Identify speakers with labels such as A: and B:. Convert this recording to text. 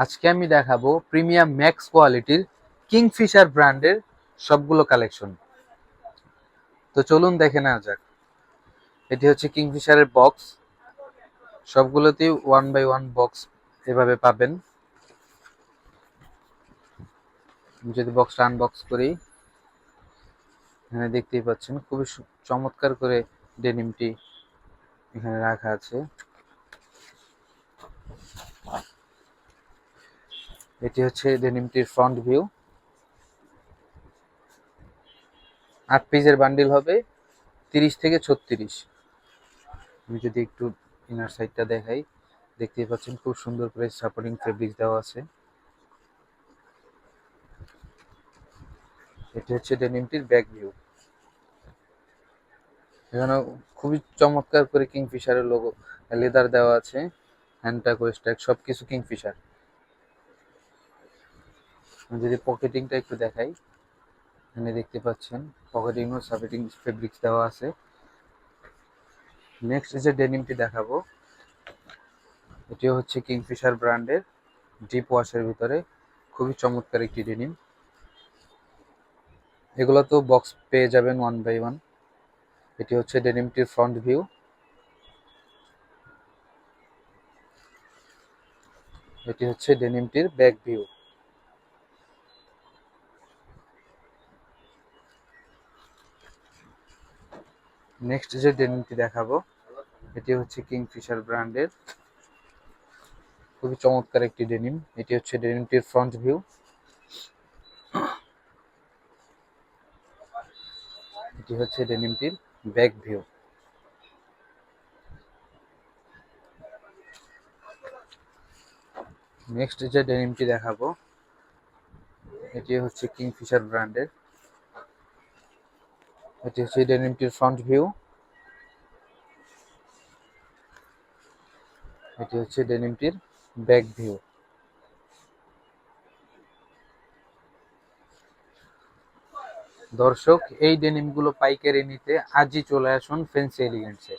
A: আজকে আমি দেখাবো প্রিমিয়াম ম্যাক্স কোয়ালিটির কিংফিশার ব্র্যান্ডের সবগুলো কালেকশন। তো চলুন দেখে নেওয়া যাক। এটি হচ্ছে কিংফিশারের বক্স, সবগুলোতেই 1 বাই 1 বক্স এভাবে পাবেন। যদি বক্সটা আনবক্স করি, এখানে দেখতেই পাচ্ছেন খুবই চমৎকার করে ডেনিমটি এখানে রাখা আছে। এটি হচ্ছে ডেনিমটির ফ্রন্ট ভিউ। 8 পিসের বান্ডিল হবে, 30 থেকে 36। আমি যদি একটু ইনার সাইডটা দেখাই, দেখতেই পাচ্ছেন খুব সুন্দর করে সাপোর্টিং ফেব্রিক দেওয়া আছে। এটি হচ্ছে ডেনিমটির ব্যাক ভিউ। এখানে খুবই চমৎকার করে কিংফিশারের লোগো, লেদার দেওয়া আছে, হ্যান্ডট্যাগ ওয়েস্টট্যাগ সবকিছু কিংফিশার। আমি যদি পকেটিংটা একটু দেখাই, এখানে দেখতে পাচ্ছেন পকেটিং ও সাপোর্টিং ফেব্রিক্স দেওয়া আছে। নেক্সট যে ডেনিমটি দেখাবো, এটি হচ্ছে কিংফিশার ব্র্যান্ডের ডিপ ওয়াশের ভিতরে খুবই চমৎকার একটি ডেনিম। এগুলো তো বক্স পেয়ে যাবেন 1 বাই 1। এটি হচ্ছে ডেনিমটির ফ্রন্ট ভিউ। এটি হচ্ছে ডেনিমটির ব্যাক ভিউ। নেক্সট যে ডেনিমটি দেখাবো, এটি হচ্ছে কিংফিশার ব্র্যান্ডের খুবই চমৎকার একটি ডেনিম। এটি হচ্ছে ডেনিমটির ফ্রন্ট ভিউ। এটি হচ্ছে ডেনিমটির ব্যাক ভিউ। নেক্সট যে ডেনিমটি দেখাবো, এটি হচ্ছে কিংফিশার ব্র্যান্ডের। এটি হচ্ছে ডেনিমটির ফ্রন্ট ভিউ। এটি হচ্ছে ডেনিমটির ব্যাক ভিউ। দর্শক, এই ডেনিমগুলো পাইকারি নিতে আজই চলে আসুন ফ্যান্সি এলিগেন্টসে।